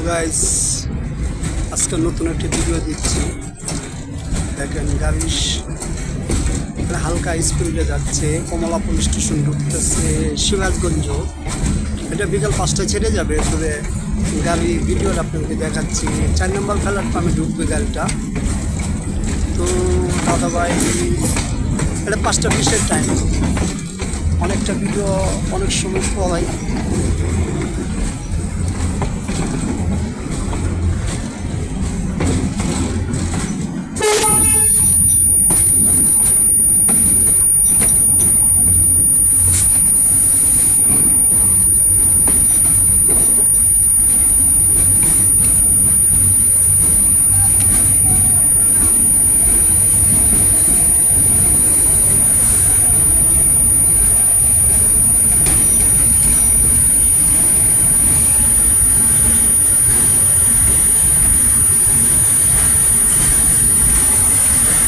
Guys, আজকে নতুন একটি ভিডিও দিচ্ছি। দেখেন গাড়ি হালকা স্পিডে যাচ্ছে, কমলা পুলিশ স্টেশন ঢুকতেছে সিরাজগঞ্জ। এটা বিকাল 5টায় ছেড়ে যাবে। তবে গাড়ি ভিডিওটা আপনাকে দেখাচ্ছি। 4 নম্বর প্ল্যাটফর্মে ঢুকবে গাড়িটা। তো দাদা ভাই, এটা 5টা 20-এর টাইম। অনেকটা ভিডিও অনেক সময় পড়াই